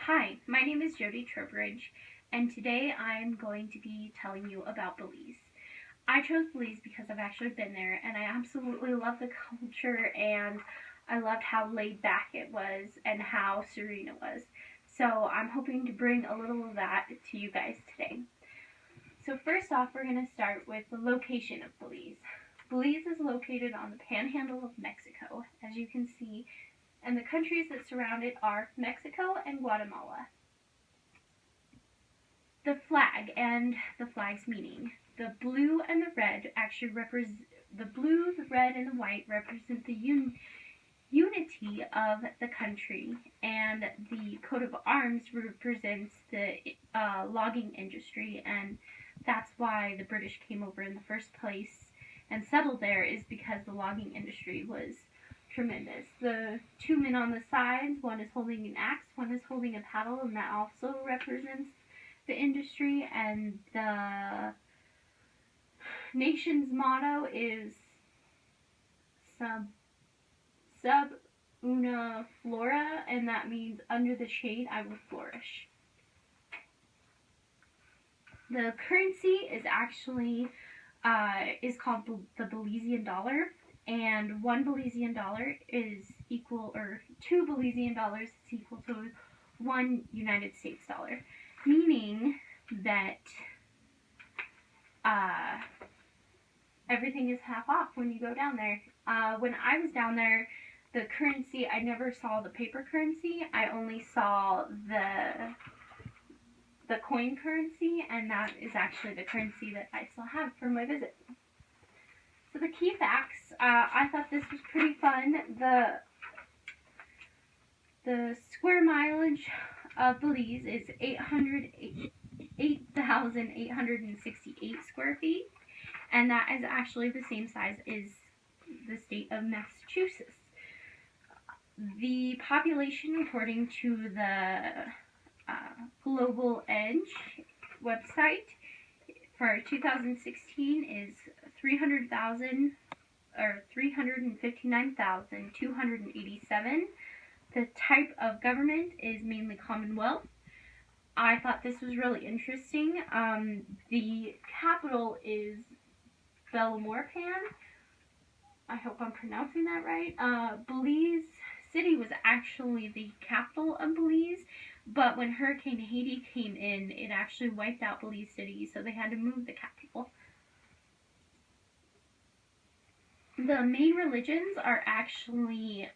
Hi, my name is Jody Trowbridge, and today I'm going to be telling you about Belize. I chose Belize because I've actually been there, and I absolutely love the culture, and I loved how laid back it was and how serene it was. So I'm hoping to bring a little of that to you guys today. So first off, we're going to start with the location of Belize. Belize is located on the panhandle of Mexico, as you can see, and the countries that surround it are Mexico and Guatemala. The flag and the flag's meaning. The blue and the red actually represent the blue, the red, and the white represent the unity of the country, and the coat of arms represents the logging industry, and that's why the British came over in the first place and settled there, is because the logging industry was tremendous. The two men on the sides, one is holding an axe, one is holding a paddle, and that also represents the industry. And the nation's motto is sub una flora, and that means under the shade I will flourish. The currency is actually is called the Belizean dollar, and one Belizean dollar is equal, or two Belizean dollars is equal to one United States dollar, meaning that everything is half off when you go down there. When I was down there, the currency, I never saw the paper currency. I only saw the coin currency, and that is actually the currency that I still have from my visit. So the key facts, I thought this was pretty fun. The square mileage of Belize is 8,868 square feet, and that is actually the same size as the state of Massachusetts. The population, according to the Global Edge website, for 2016 is 359,287. The type of government is mainly Commonwealth. I thought this was really interesting. The capital is Belmorpan. I hope I'm pronouncing that right. Belize City was actually the capital of Belize, but when Hurricane Haiti came in, it actually wiped out Belize City, so they had to move the capital. The main religions are actually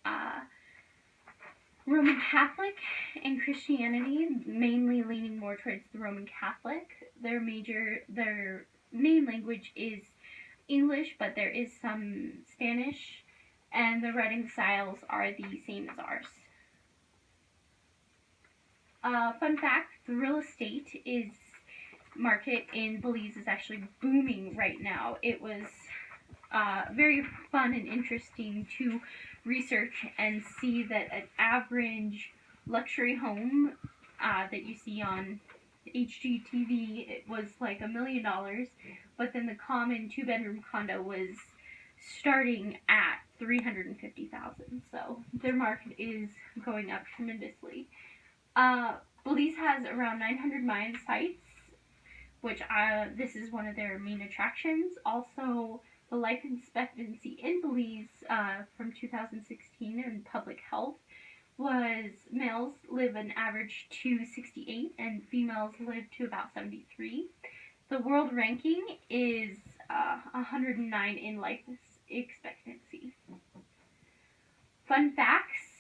Roman Catholic and Christianity, mainly leaning more towards the Roman Catholic. Their main language is English, but there is some Spanish, and the writing styles are the same as ours. Fun fact, the real estate market in Belize is actually booming right now. It was very fun and interesting to research and see that an average luxury home that you see on HGTV, it was like $1 million, but then the common two-bedroom condo was starting at $350,000. So their market is going up tremendously. Belize has around 900 Mayan sites, which this is one of their main attractions. Also, the life expectancy in Belize from 2016 in public health was males live an average to 68 and females live to about 73. The world ranking is 109 in life expectancy. Fun facts.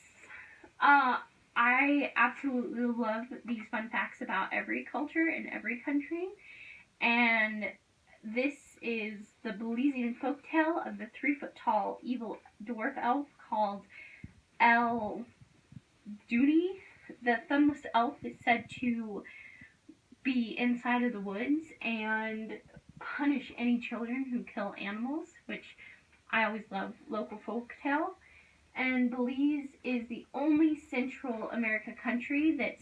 I absolutely love these fun facts about every culture and every country, and this is the Belizean folktale of the 3-foot-tall evil dwarf elf called El Dooney. The thumbless elf is said to be inside of the woods and punish any children who kill animals, which I always love local folktale. And Belize is the only Central America country that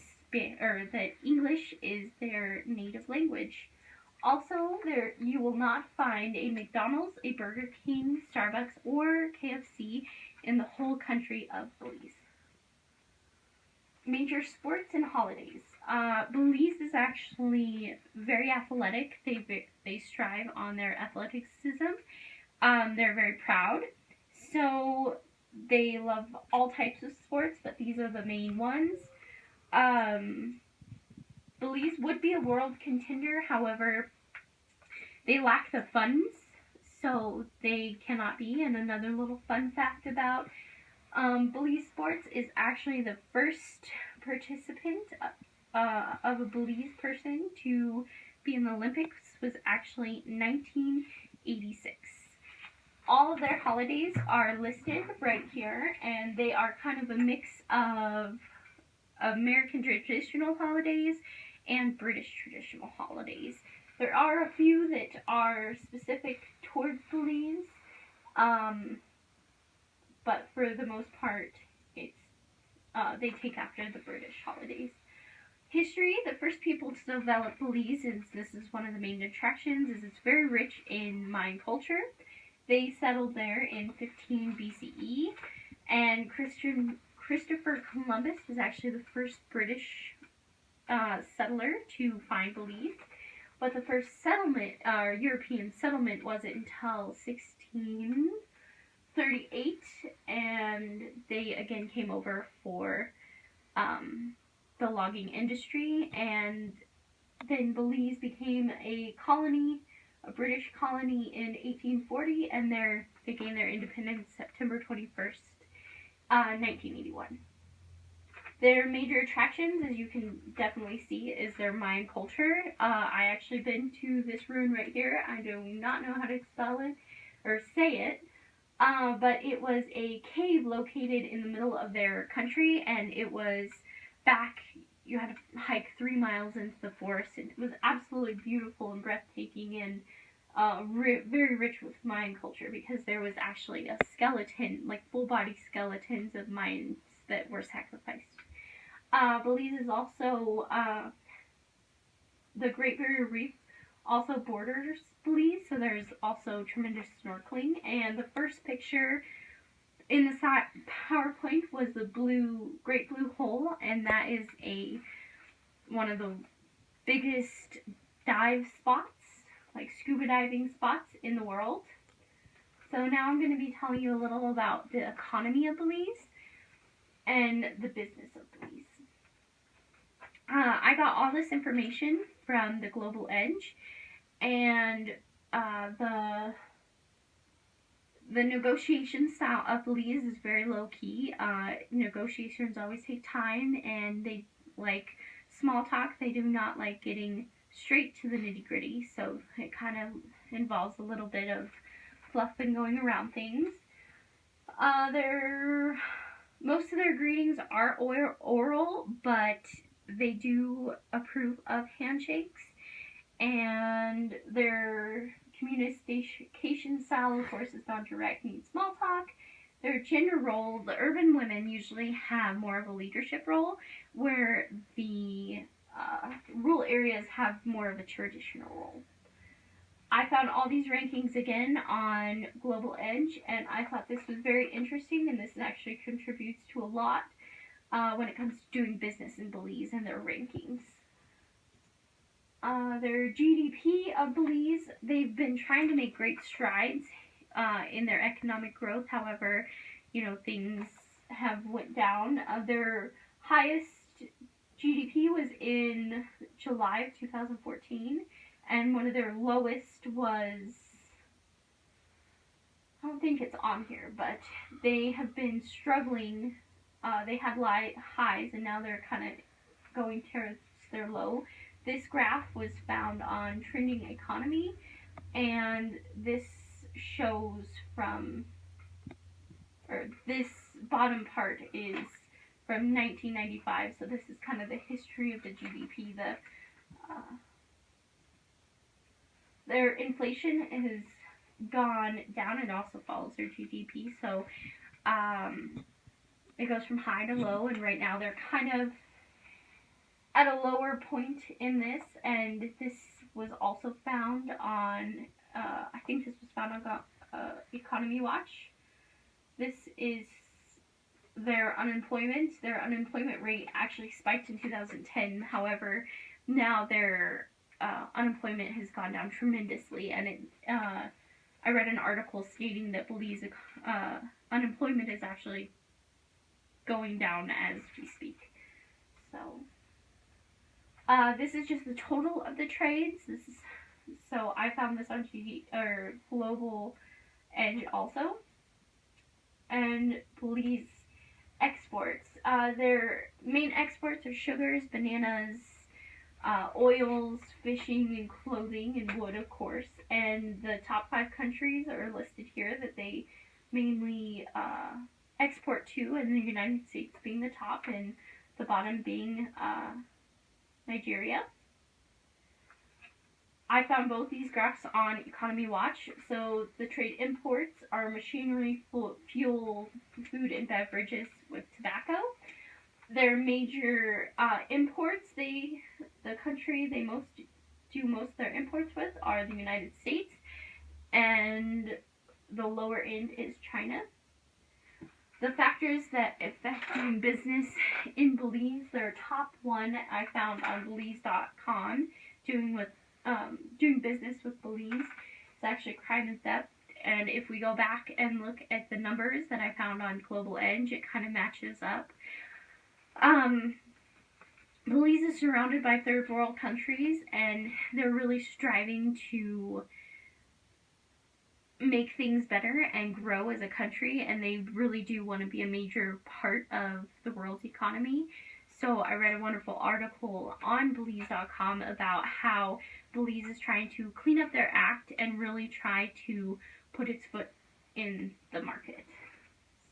English is their native language. Also, you will not find a McDonald's, a Burger King, Starbucks, or KFC in the whole country of Belize. Major sports and holidays. Belize is actually very athletic. They strive on their athleticism. They're very proud. So they love all types of sports, but these are the main ones. Belize would be a world contender, however, they lack the funds, so they cannot be. And another little fun fact about Belize sports is actually the first participant of a Belize person to be in the Olympics was actually 1986. All of their holidays are listed right here, and they are kind of a mix of American traditional holidays and British traditional holidays. There are a few that are specific towards Belize, but for the most part, it's they take after the British holidays. History: the first people to develop Belize this is one of the main attractions, is it's very rich in Mayan culture. They settled there in 15 BCE, and Christopher Columbus was actually the first British settler to find Belize. But the first settlement, European settlement, wasn't until 1638, and they again came over for the logging industry, and then Belize became a colony, a British colony in 1840, and they gained their independence September 21st, 1981. Their major attractions, as you can definitely see, is their Mayan culture. I actually been to this ruin right here. I do not know how to spell it or say it, but it was a cave located in the middle of their country, and it was back, you had to hike 3 miles into the forest. It was absolutely beautiful and breathtaking, and very rich with Mayan culture, because there was actually a skeleton, like full body skeletons of Mayans that were sacrificed. Belize is also, the Great Barrier Reef also borders Belize, so there's also tremendous snorkeling. And the first picture in the PowerPoint was the Great Blue Hole, and that is one of the biggest dive spots, like scuba diving spots in the world. So now I'm going to be telling you a little about the economy of Belize and the business of Belize. I got all this information from the Global Edge, and the negotiation style of Belize is very low key. Negotiations always take time, and they like small talk. They do not like getting straight to the nitty gritty, so it kind of involves a little bit of fluff and going around things. Most of their greetings are oral, but they do approve of handshakes, and their communication style, of course, is non-direct, means small talk. Their gender role: the urban women usually have more of a leadership role, where the rural areas have more of a traditional role. I found all these rankings again on Global Edge, and I thought this was very interesting, and this actually contributes to a lot when it comes to doing business in Belize and their rankings. Their GDP of Belize, they've been trying to make great strides in their economic growth. However, things have went down. Their highest GDP was in July of 2014, and one of their lowest was, I don't think it's on here, but they have been struggling. They had highs, and now they're kind of going towards their low. This graph was found on Trending Economy, and this shows this bottom part is from 1995, so this is kind of the history of the GDP. Their inflation has gone down, and also follows their GDP, so it goes from high to low, and right now they're kind of at a lower point in this, and this was also found on, I think this was found on Economy Watch. This is their unemployment rate actually spiked in 2010. However, now their unemployment has gone down tremendously, and I read an article stating that Belize unemployment is actually going down as we speak. So this is just the total of the trades. So I found this on Global Edge also. And Belize exports. Their main exports are sugars, bananas, oils, fishing, and clothing, and wood, of course. And the top 5 countries are listed here that they mainly export to, and the United States being the top, and the bottom being Nigeria. I found both these graphs on Economy Watch. So the trade imports are machinery, fuel, food, and beverages with tobacco. Their major imports, the country they do most of their imports with are the United States, and the lower end is China. The factors that affect doing business in Belize, their top one I found on Belize.com, doing business with Belize. It's actually crime and theft. And if we go back and look at the numbers that I found on Global Edge, it kind of matches up. Belize is surrounded by third world countries, and they're really striving to make things better and grow as a country, and they really do want to be a major part of the world's economy. So I read a wonderful article on Belize.com about how Belize is trying to clean up their act and really try to put its foot in the market.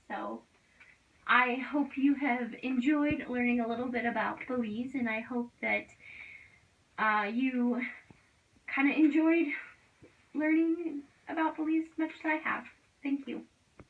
So I hope you have enjoyed learning a little bit about Belize, and I hope that you kind of enjoyed learning about Belize as much as I have.